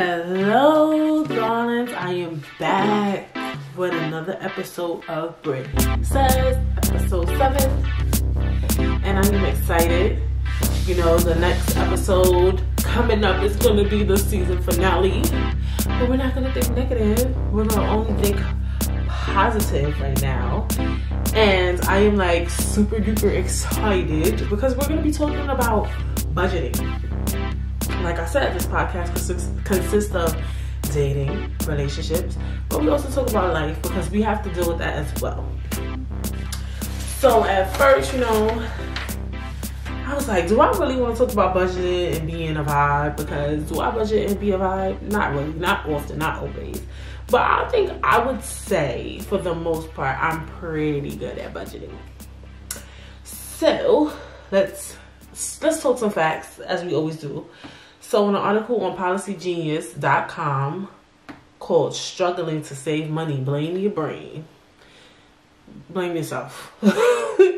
Hello, darlings. I am back with another episode of Britt Says, episode 7. And I am excited. You know, the next episode coming up is going to be the season finale. But we're not going to think negative. We're going to only think positive right now. And I am like super duper excited because we're going to be talking about budgeting. Like I said, this podcast consists of dating, relationships, but we also talk about life because we have to deal with that as well. So at first, you know, I was like, do I really want to talk about budgeting and being a vibe? Because do I budget and be a vibe? Not really, not often, not always. But I think I would say, for the most part, I'm pretty good at budgeting. So let's talk some facts, as we always do. So in an article on policygenius.com called Struggling to Save Money, Blame Your Brain. Blame yourself.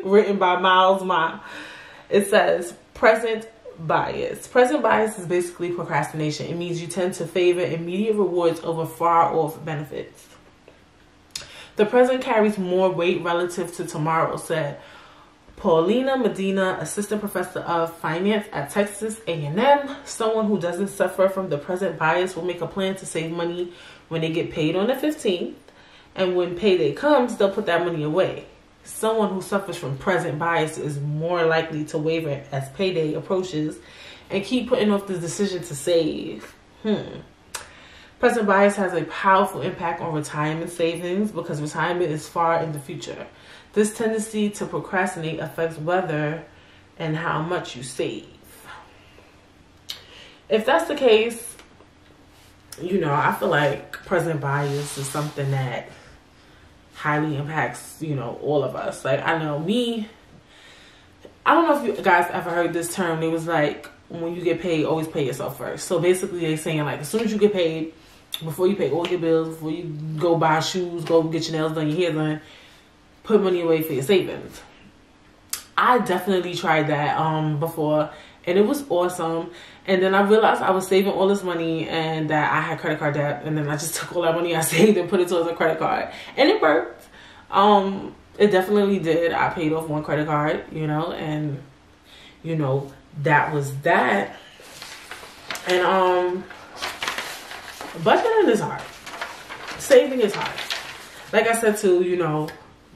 Written by Miles Ma. It says, present bias. Present bias is basically procrastination. It means you tend to favor immediate rewards over far off benefits. The present carries more weight relative to tomorrow, said Paulina Medina, assistant professor of finance at Texas A&M. Someone who doesn't suffer from the present bias will make a plan to save money when they get paid on the 15th. And when payday comes, they'll put that money away. Someone who suffers from present bias is more likely to waver as payday approaches and keep putting off the decision to save. Present bias has a powerful impact on retirement savings because retirement is far in the future. This tendency to procrastinate affects whether and how much you save. If that's the case, you know, I feel like present bias is something that highly impacts, you know, all of us. Like, I know me, I don't know if you guys ever heard this term. It was like, when you get paid, always pay yourself first. So basically they're saying, like, as soon as you get paid, before you pay all your bills, before you go buy shoes, go get your nails done, your hair done, put money away for your savings. I definitely tried that before, and it was awesome. And then I realized I was saving all this money and that I had credit card debt, and then I just took all that money I saved and put it towards a credit card, and it worked. It definitely did. I paid off one credit card, you know, and you know, that was that. And budgeting is hard. Saving is hard. Like I said too, you know,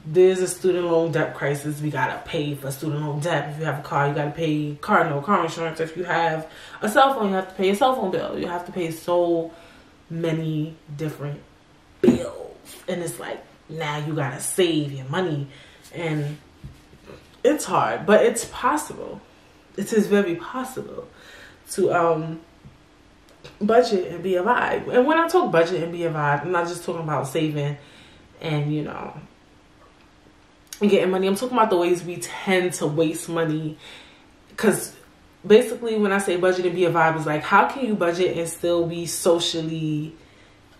there's a student loan debt crisis. We gotta pay for student loan debt. If you have a car, you gotta pay car insurance. If you have a cell phone, you have to pay a cell phone bill. You have to pay so many different bills. And it's like, now you gotta save your money. And it's hard, but it's possible. It is very possible to budget and be a vibe. And when I talk budget and be a vibe, I'm not just talking about saving and, you know, and getting money. I'm talking about the ways we tend to waste money. Because basically when I say budget and be a vibe, it's like, how can you budget and still be socially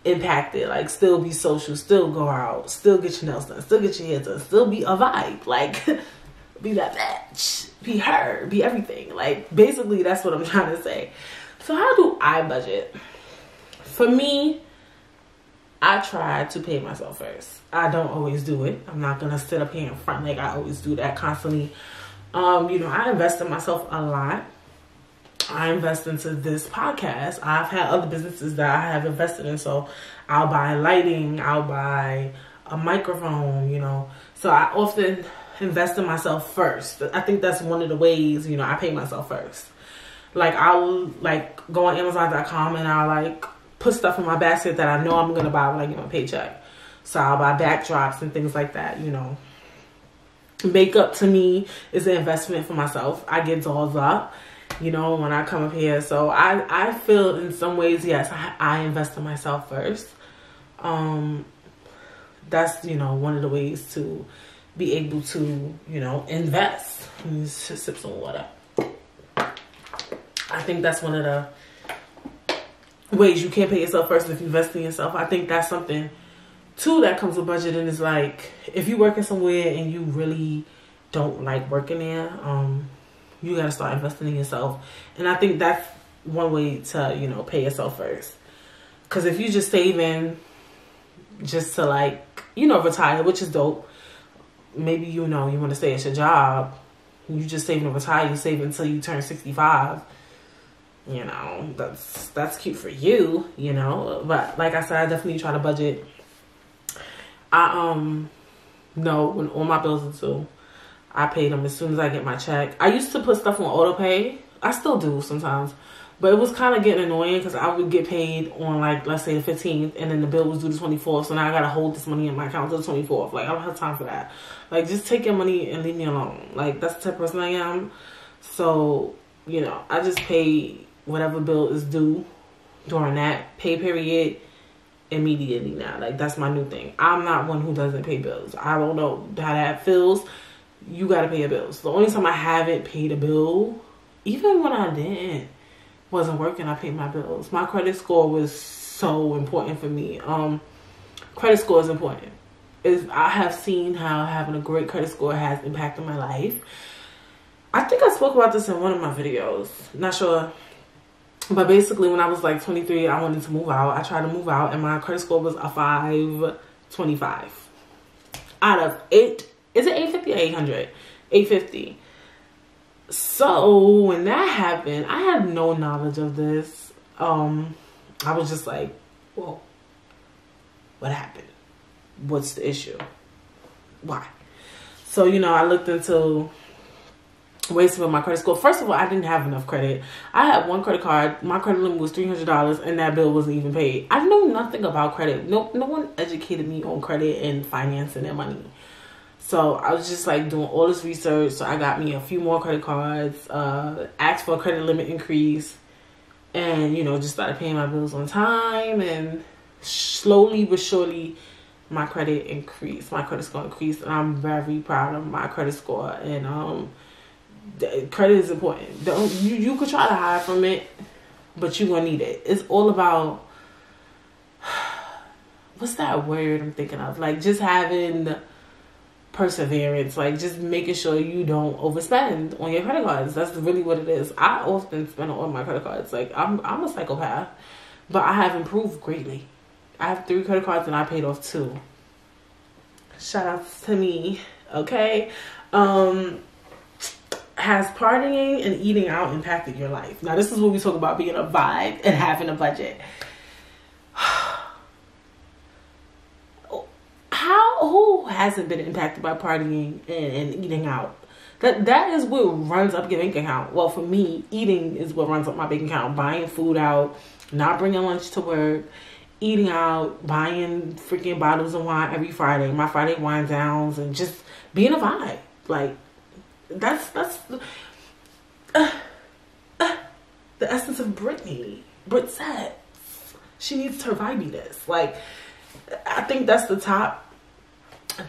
impacted? Like, still be social, still go out, still get your nails done, still get your hair done, still be a vibe. Like, be that bitch, be her, be everything. Like, basically that's what I'm trying to say. So how do I budget? For me, I try to pay myself first. I don't always do it. I'm not going to sit up here in front like I always do that constantly. You know, I invest in myself a lot. I invest into this podcast. I've had other businesses that I have invested in. So I'll buy lighting. I'll buy a microphone, you know. So I often invest in myself first. I think that's one of the ways, you know, I pay myself first. Like, I'll like go on Amazon.com and I'll like put stuff in my basket that I know I'm going to buy when I get my paycheck. So I'll buy backdrops and things like that, you know. Makeup to me is an investment for myself. I get dolls up, you know, when I come up here. So I feel in some ways, yes, I invest in myself first. That's, you know, one of the ways to be able to, you know, invest. Let me just sip some water. I think that's one of the ways you can't pay yourself first if you invest in yourself. I think that's something too that comes with budgeting, is like, if you're working somewhere and you really don't like working there, you got to start investing in yourself. And I think that's one way to, you know, pay yourself first. Because if you just saving just to like, you know, retire, which is dope. Maybe, you know, you want to stay at your job. You just saving to retire. You save until you turn 65. You know, that's cute for you, you know. But like I said, I definitely try to budget. I know when all my bills are due, I pay them as soon as I get my check. I used to put stuff on auto pay. I still do sometimes. But it was kind of getting annoying because I would get paid on, like, let's say the 15th, and then the bill was due the 24th. So now I got to hold this money in my account till the 24th. Like, I don't have time for that. Like, just take your money and leave me alone. Like, that's the type of person I am. So, you know, I just pay whatever bill is due during that pay period immediately now. Like, that's my new thing. I'm not one who doesn't pay bills. I don't know how that feels. You got to pay your bills. The only time I haven't paid a bill, even when I wasn't working, I paid my bills. My credit score was so important for me. Credit score is important. I have seen how having a great credit score has impacted my life. I think I spoke about this in one of my videos. Not sure. But basically, when I was like 23, I wanted to move out. I tried to move out, and my credit score was a 525. Out of 8, is it 850 or 800? 850. So when that happened, I had no knowledge of this. I was just like, whoa, what happened? What's the issue? Why? So, you know, I looked into ways to build my credit score. First of all, I didn't have enough credit. I had one credit card. My credit limit was $300, and that bill wasn't even paid. I know nothing about credit. No one educated me on credit and financing and money. So I was just like doing all this research. So I got me a few more credit cards, asked for a credit limit increase, and, you know, just started paying my bills on time. And slowly but surely, my credit increased. My credit score increased, and I'm very proud of my credit score. And credit is important. You could try to hide from it, but you're gonna need it. It's all about, what's that word I'm thinking of? Like, just having perseverance, like just making sure you don't overspend on your credit cards. That's really what it is. I often spend on my credit cards. Like, I'm a psychopath, but I have improved greatly. I have 3 credit cards and I paid off 2. Shout out to me. Okay. Has partying and eating out impacted your life? Now, this is what we talk about being a vibe and having a budget. Who hasn't been impacted by partying and eating out? That is what runs up your bank account. Well, for me, eating is what runs up my bank account. Buying food out, not bringing lunch to work, eating out, buying freaking bottles of wine every Friday, my Friday wine downs, and just being a vibe. Like, that's the essence of Brittany. Britt said she needs her vibiness. Like, I think that's the top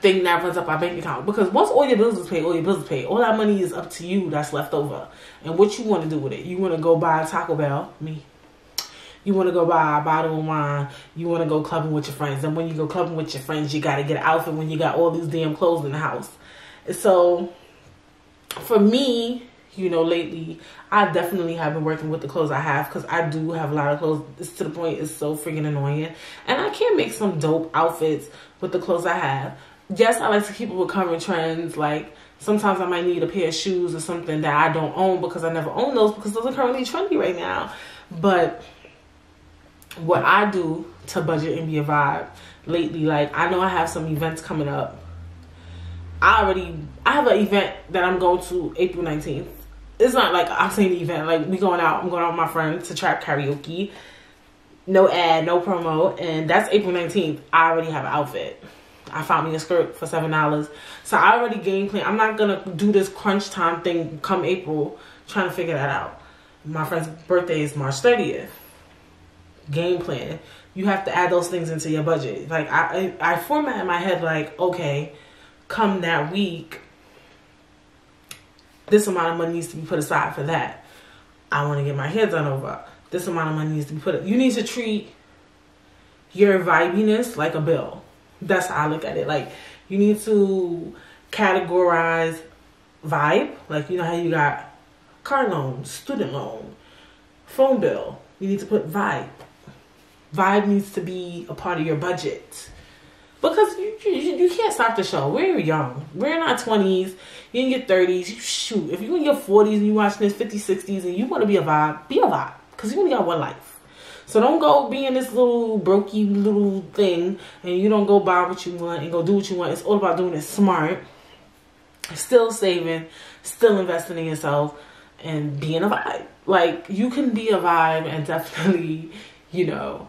thing that runs up our bank account, because once all your bills is paid, all your bills is paid. All that money is up to you that's left over, and what you want to do with it. You want to go buy a Taco Bell, you want to go buy a bottle of wine, you want to go clubbing with your friends, and when you go clubbing with your friends, you got to get an outfit when you got all these damn clothes in the house. So for me, you know, lately, I definitely have been working with the clothes I have, because I do have a lot of clothes. It's to the point it's so freaking annoying, and I can make some dope outfits with the clothes I have. Yes, I like to keep up with current trends. Like, sometimes I might need a pair of shoes or something that I don't own, because I never own those, because those are currently trendy right now. But what I do to budget and be a vibe lately, like, I know I have some events coming up. I have an event that I'm going to April 19th. It's not like I'm saying the event. Like, I'm going out with my friends to Trap Karaoke. No ad, no promo. And that's April 19th. I already have an outfit. I found me a skirt for $7. So I already game plan. I'm not going to do this crunch time thing come April trying to figure that out. My friend's birthday is March 30th. Game plan. You have to add those things into your budget. Like, I format in my head, like, okay, come that week, this amount of money needs to be put aside for that. I want to get my hair done over. This amount of money needs to be put. You need to treat your vibiness like a bill. That's how I look at it. Like, you need to categorize vibe. Like, you know how you got car loan, student loan, phone bill. You need to put vibe. Vibe needs to be a part of your budget. Because you can't stop the show. We're young. We're in our 20s. You're in your 30s. Shoot, if you're in your 40s and you're watching this 50s, 60s, and you want to be a vibe, be a vibe. Because you only got one life. So don't go be in this little brokey little thing and you don't go buy what you want and go do what you want. It's all about doing it smart. Still saving. Still investing in yourself. And being a vibe. Like, you can be a vibe and definitely, you know,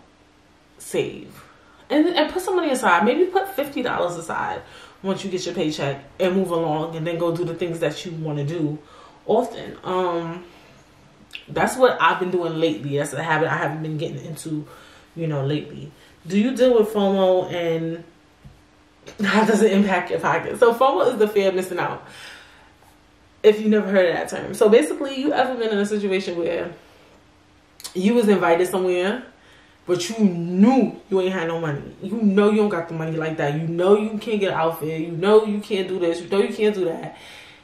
save. And put some money aside. Maybe put $50 aside once you get your paycheck and move along and then go do the things that you want to do often. That's what I've been doing lately. That's a habit I haven't been getting into, you know, lately. Do you deal with FOMO and how does it impact your pocket? So FOMO is the fear of missing out. If you never heard of that term. So basically, you ever been in a situation where you was invited somewhere, but you knew you ain't had no money. You know you don't got the money like that. You know you can't get an outfit. You know you can't do this. You know you can't do that.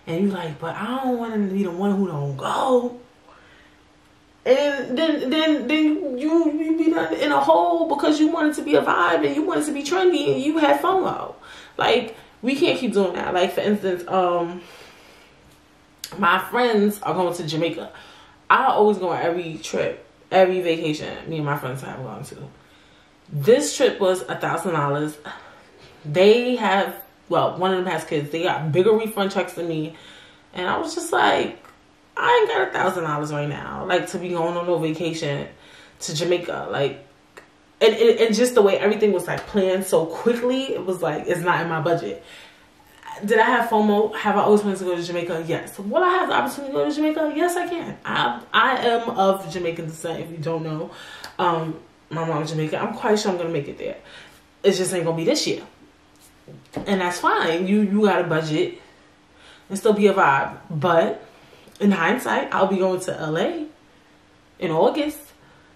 And you like, but I don't want to be the one who don't go. And then you be in a hole because you wanted to be a vibe and you wanted to be trendy and you had FOMO. Like, we can't keep doing that. Like, for instance, my friends are going to Jamaica. I always go on every trip. Every vacation me and my friends have gone to. This trip was $1,000. They have, well, one of them has kids. They got bigger refund checks than me. And I was just like, I ain't got $1,000 right now. Like, to be going on no vacation to Jamaica. Like, and just the way everything was like planned so quickly, it was like, it's not in my budget. Did I have FOMO? Have I always wanted to go to Jamaica? Yes. Will I have the opportunity to go to Jamaica? Yes, I can. I am of Jamaican descent, if you don't know. My mom's Jamaican. I'm quite sure I'm going to make it there. It just ain't going to be this year. And that's fine. You got a budget and still be a vibe. But in hindsight, I'll be going to LA in August.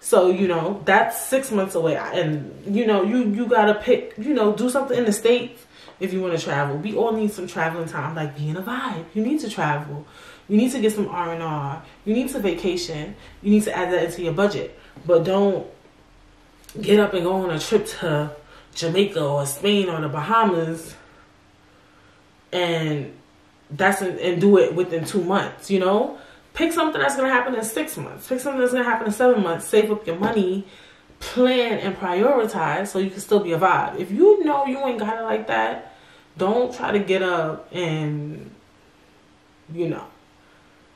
So, you know, that's 6 months away. And, you know, you got to pick, you know, do something in the States. If you want to travel, we all need some traveling time. Like, being a vibe, you need to travel. You need to get some R&R. You need to vacation. You need to add that into your budget. But don't get up and go on a trip to Jamaica or Spain or the Bahamas and do it within 2 months. You know, pick something that's gonna happen in 6 months. Pick something that's gonna happen in 7 months. Save up your money. Plan and prioritize so you can still be a vibe. If you know you ain't got it like that, don't try to get up and, you know,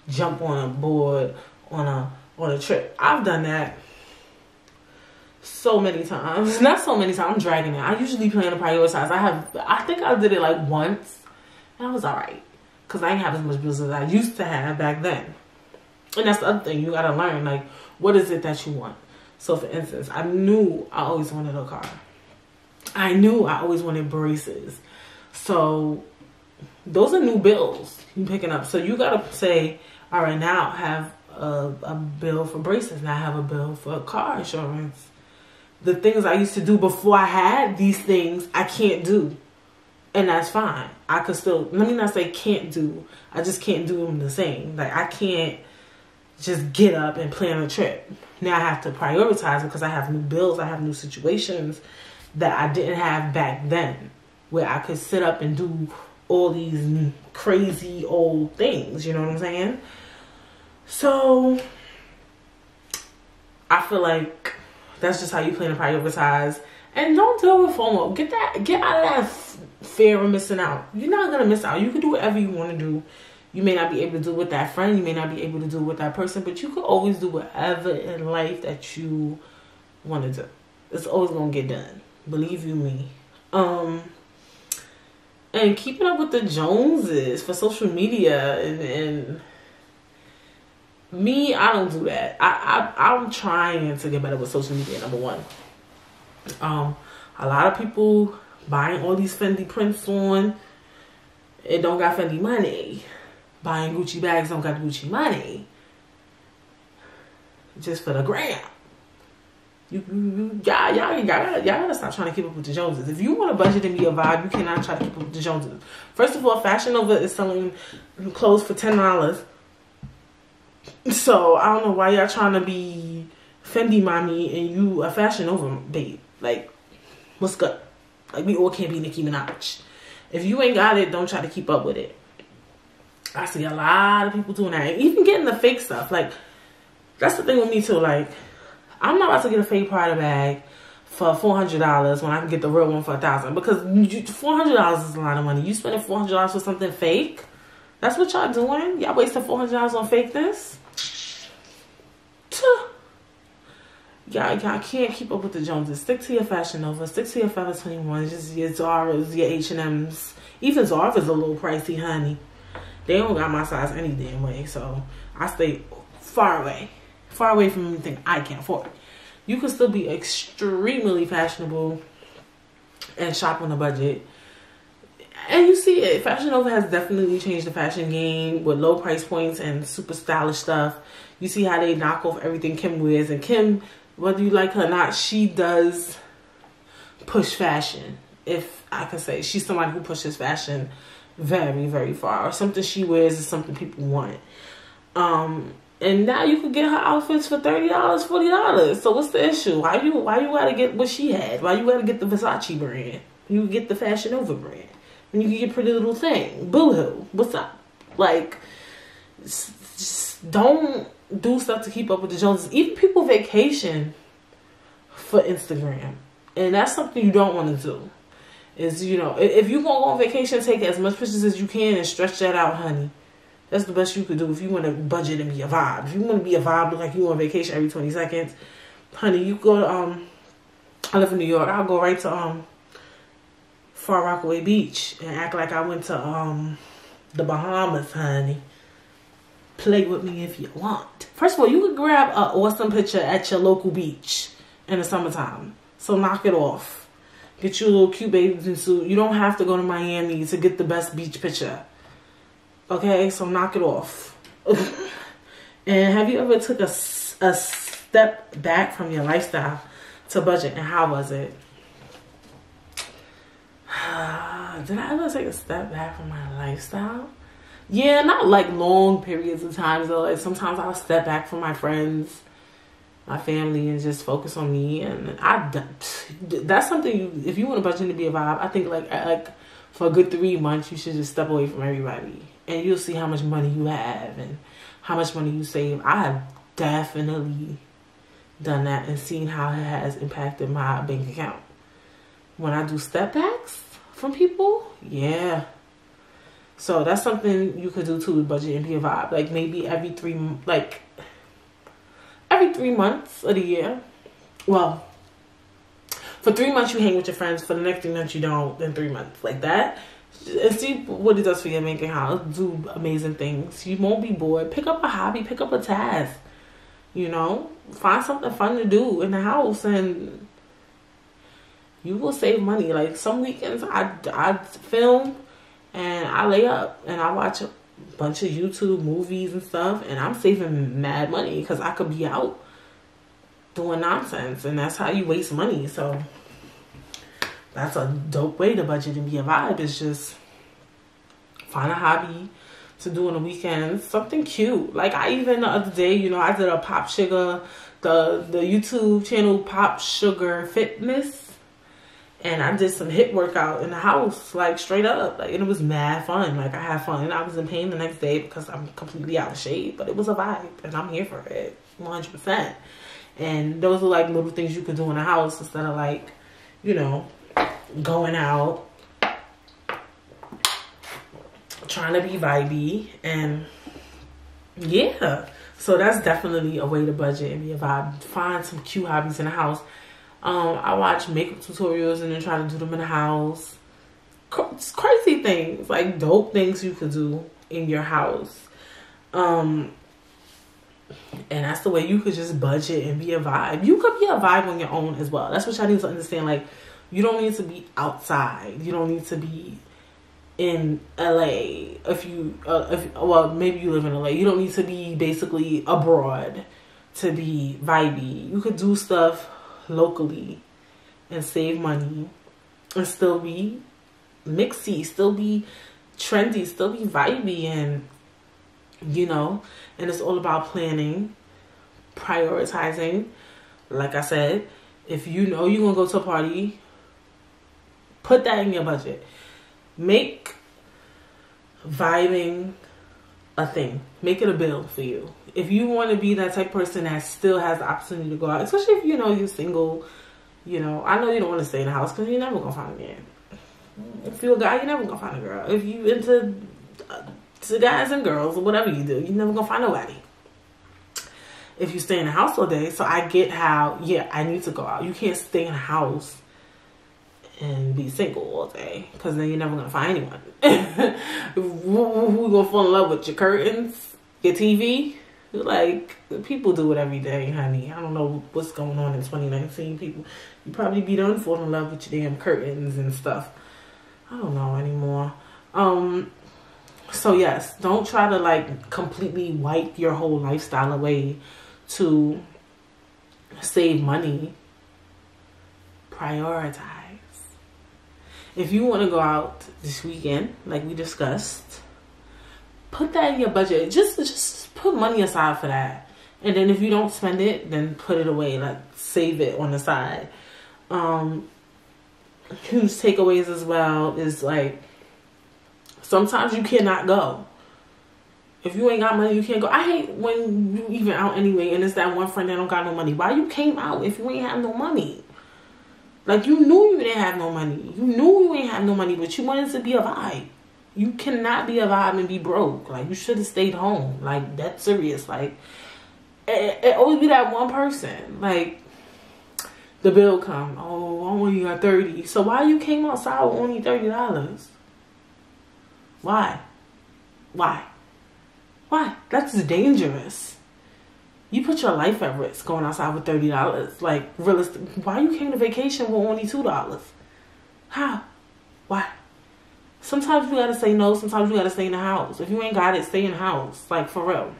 jump on a board on a trip. I've done that so many times. Not so many times. I'm dragging it. I usually plan to prioritize. I think I did it like once and I was alright because I ain't have as much bills as I used to have back then. And that's the other thing. You gotta learn, like, what is it that you want? So, for instance, I knew I always wanted a car. I knew I always wanted braces. So, those are new bills you're picking up. So, you got to say, all right, now I have a bill for braces. Now I have a bill for car insurance. The things I used to do before I had these things, I can't do. And that's fine. I could still, let me not say can't do. I just can't do them the same. Like, I can't just get up and plan a trip. Now I have to prioritize because I have new bills, I have new situations that I didn't have back then, where I could sit up and do all these crazy old things, you know what I'm saying? So I feel like that's just how you plan to prioritize. And don't deal with FOMO. Get out of that fear of missing out. You're not gonna miss out. You can do whatever you want to do. You may not be able to do with that friend. You may not be able to do with that person. But you can always do whatever in life that you want to do. It's always going to get done. Believe you me. And keeping up with the Joneses for social media. And me, I don't do that. I'm trying to get better with social media, number one. A lot of people buying all these Fendi prints on. It don't got Fendi money. Buying Gucci bags don't got Gucci money. Just for the gram. Y'all gotta stop trying to keep up with the Joneses. If you want to budget and be a vibe, you cannot try to keep up with the Joneses. First of all, Fashion Nova is selling clothes for $10. So I don't know why y'all trying to be Fendi mommy and you a Fashion Nova babe. Like, what's good? Like, we all can't be Nicki Minaj. If you ain't got it, don't try to keep up with it. I see a lot of people doing that. Even getting the fake stuff. Like, that's the thing with me too. Like, I'm not about to get a fake Prada bag for $400 when I can get the real one for $1,000. Because $400 is a lot of money. You spending $400 for something fake? That's what y'all doing? Y'all wasting $400 on fakeness? Y'all can't keep up with the Joneses. Stick to your Fashion Nova. Stick to your Forever 21. Just your Zara's, your H&M's. Even Zara's a little pricey, honey. They don't got my size any damn way. So I stay far away. Far away from anything I can't afford. You can still be extremely fashionable and shop on a budget. And you see it. Fashion Nova has definitely changed the fashion game with low price points and super stylish stuff. You see how they knock off everything Kim wears. And Kim, whether you like her or not, she does push fashion. If I can say, she's somebody who pushes fashion very, very far. Or something she wears is something people want. And now you can get her outfits for $30, $40. So what's the issue? Why you gotta get what she had? Why you gotta get the Versace brand? You get the Fashion Nova brand. And you can get Pretty Little Thing. Boo-hoo. What's up? Like, just don't do stuff to keep up with the Joneses. Even people vacation for Instagram. And that's something you don't want to do. Is, you know, if you gonna go on vacation, take as much pictures as you can and stretch that out, honey. That's the best you could do if you want to budget and be a vibe. If you want to be a vibe, look like you on vacation every 20 seconds. Honey, you go to, I live in New York. I'll go right to, Far Rockaway Beach and act like I went to, the Bahamas, honey. Play with me if you want. First of all, you could grab an awesome picture at your local beach in the summertime. So knock it off. Get you a little cute bathing suit. You don't have to go to Miami to get the best beach picture. Okay, so knock it off. And have you ever took a step back from your lifestyle to budget, and how was it? Did I ever take a step back from my lifestyle? Yeah, not like long periods of time though. Like sometimes I'll step back from my friends, my family, and just focus on me. And that's something if you want a budget to be a vibe, I think like for a good 3 months you should just step away from everybody. And you'll see how much money you have and how much money you save. I have definitely done that and seen how it has impacted my bank account. When I do step backs from people, yeah. So that's something you could do too with budget and be a vibe. Like maybe every 3 months of the year. Well, for 3 months you hang with your friends. For the next 3 months you don't. Then 3 months like that. And see what it does for your bank account. Do amazing things. You won't be bored. Pick up a hobby. Pick up a task. You know, find something fun to do in the house, and you will save money. Like some weekends, I film and I lay up and I watch a bunch of YouTube movies and stuff, and I'm saving mad money because I could be out doing nonsense, and that's how you waste money. So that's a dope way to budget and be a vibe. Is just find a hobby to do on the weekends. Something cute. Like I even the other day, you know, I did a Pop Sugar, the YouTube channel Pop Sugar Fitness. And I did some HIIT workout in the house, like straight up. Like, and it was mad fun. Like I had fun. And I was in pain the next day because I'm completely out of shape. But it was a vibe. And I'm here for it. 100%. And those are like little things you could do in the house instead of like, you know, going out, trying to be vibey. And yeah, so that's definitely a way to budget and be a vibe. Find some cute hobbies in the house. I watch makeup tutorials and then try to do them in the house. Crazy things, like dope things you could do in your house. And that's the way you could just budget and be a vibe. You could be a vibe on your own as well. That's what y'all need to understand. Like, you don't need to be outside. You don't need to be in LA. Well, maybe you live in LA. You don't need to be basically abroad to be vibey. You could do stuff locally and save money and still be mixy, still be trendy, still be vibey, and you know, and it's all about planning, prioritizing, Like I said, if you know you're going to go to a party, put that in your budget. Make vibing a thing. Make it a bill for you. If you want to be that type of person that still has the opportunity to go out, especially if you know you're single, you know, I know you don't want to stay in the house because you're never going to find a man. If you're a guy, you're never going to find a girl. If you into to guys and girls or whatever you do, you're never going to find nobody. If you stay in the house all day, so I get how, yeah, I need to go out. You can't stay in the house and be single all day because then you're never going to find anyone. Who going to fall in love with your curtains, your TV? Like, people do it every day, honey. I don't know what's going on in 2019. People, you probably be done falling in love with your damn curtains and stuff. I don't know anymore. So yes, don't try to like completely wipe your whole lifestyle away to save money. Prioritize. If you want to go out this weekend, like we discussed, put that in your budget. Just put money aside for that. And then if you don't spend it, then put it away. Like, save it on the side. Huge takeaways as well is like, sometimes you cannot go. If you ain't got money, you can't go. I hate when you even out anyway and it's that one friend that don't got no money. Why you came out if you ain't have no money? Like, you knew you didn't have no money. You knew you ain't have no money, but you wanted to be a vibe. You cannot be a vibe and be broke. Like, you should have stayed home. Like, that's serious. Like, it always be that one person. Like, the bill come. Oh, I only got 30. So why you came outside with only $30? Why? Why? Why? That's dangerous. You put your life at risk going outside with $30. Like, realistic. Why you came to vacation with only $2? How? Why? Sometimes you gotta say no. Sometimes you gotta stay in the house. If you ain't got it, stay in the house. Like, for real.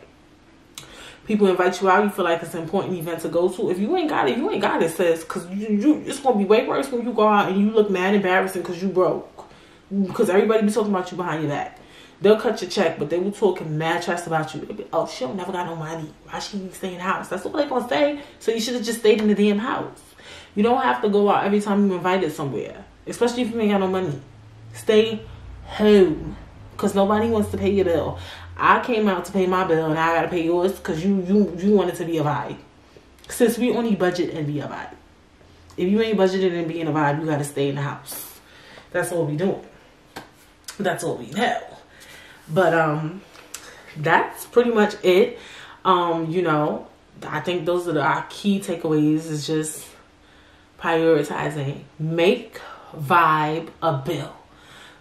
People invite you out. You feel like it's an important event to go to. If you ain't got it, you ain't got it, sis. Because it's going to be way worse when you go out and you look mad embarrassing because you broke. Because everybody be talking about you behind your back. They'll cut your check, but they will talk mad trash about you. They'll be, oh, she don't never got no money. Why she need to stay in the house? That's what they going to say. So you should have just stayed in the damn house. You don't have to go out every time you're invited somewhere. Especially if you ain't got no money. Stay home. Because nobody wants to pay your bill. I came out to pay my bill and I got to pay yours because you wanted to be a vibe. Since we only budget and be a vibe. If you ain't budgeted and being a vibe, you got to stay in the house. That's what we doing. That's what we know. But that's pretty much it. You know, I think those are our key takeaways is just prioritizing. Make vibe a bill.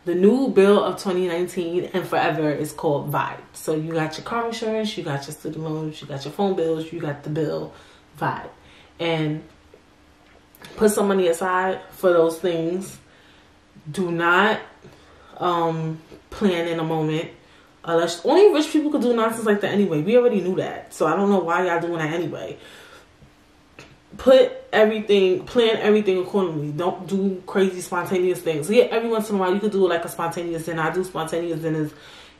The new bill of 2019 and forever is called Vibe. So you got your car insurance, you got your student loans, you got your phone bills, you got the bill Vibe. And put some money aside for those things. Do not plan in a moment. Unless only rich people could do nonsense like that anyway. We already knew that. So I don't know why y'all doing that anyway. Plan everything accordingly. Don't do crazy spontaneous things. Yeah, every once in a while you could do like a spontaneous dinner. I do spontaneous dinners,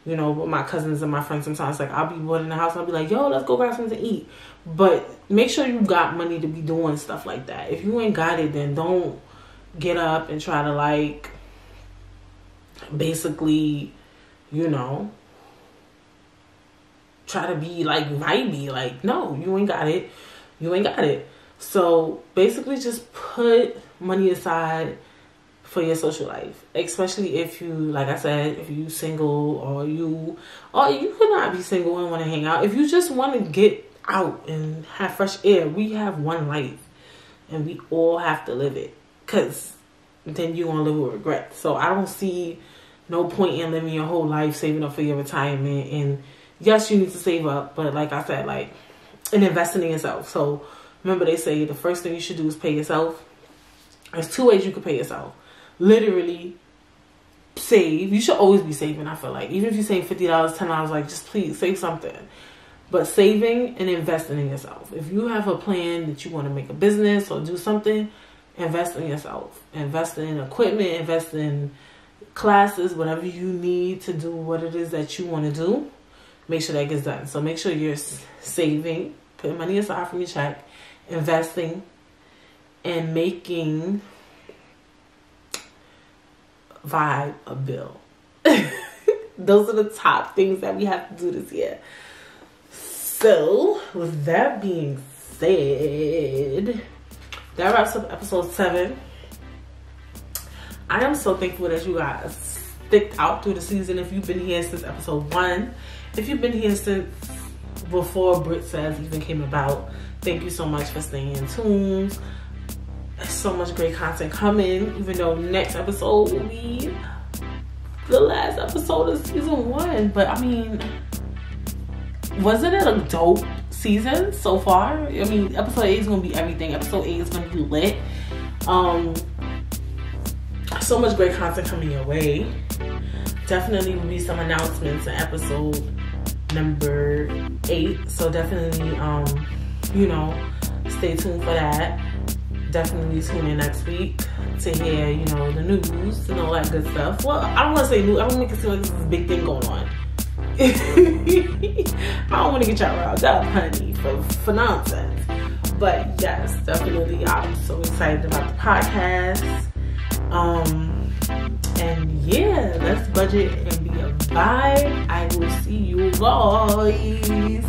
you know, with my cousins and my friends sometimes. Like, I'll be bored in the house and I'll be like, yo, let's go grab something to eat. But make sure you got money to be doing stuff like that. If you ain't got it, then don't get up and try to like basically, you know, try to be like vibey. Like, no, you ain't got it. You ain't got it. So basically just put money aside for your social life. Especially if you, like I said, if you single or you could not be single and want to hang out. If you just want to get out and have fresh air, we have one life and we all have to live it. Because then you're going to live with regret. So I don't see no point in living your whole life saving up for your retirement. And yes, you need to save up. But like I said, like, and investing in yourself. So remember, they say the first thing you should do is pay yourself. There's 2 ways you could pay yourself. Literally, save. You should always be saving, I feel like. Even if you save $50, $10, like, just please save something. But saving and investing in yourself. If you have a plan that you want to make a business or do something, invest in yourself. Invest in equipment, invest in classes, whatever you need to do what it is that you want to do. Make sure that gets done. So make sure you're saving, putting money aside from your check, investing, and making Vibe a bill. Those are the top things that we have to do this year. So, with that being said, that wraps up episode 7. I am so thankful that you guys sticked out through the season. If you've been here since episode 1, if you've been here since before Britt Says even came about, thank you so much for staying in tune. There's so much great content coming, even though next episode will be the last episode of season 1. But I mean, wasn't it a dope season so far? I mean, episode 8 is gonna be everything. Episode 8 is gonna be lit. So much great content coming your way. Definitely will be some announcements in episode number 8. So definitely, you know, stay tuned for that. Definitely tune in next week to hear, you know, the news and all that good stuff. Well, I don't want to say news. I don't make it seem like this is a big thing going on. I don't want to get y'all riled up, honey, for nonsense. But yes, definitely, I'm so excited about the podcast. And yeah, let's budget and be a vibe. I will see you guys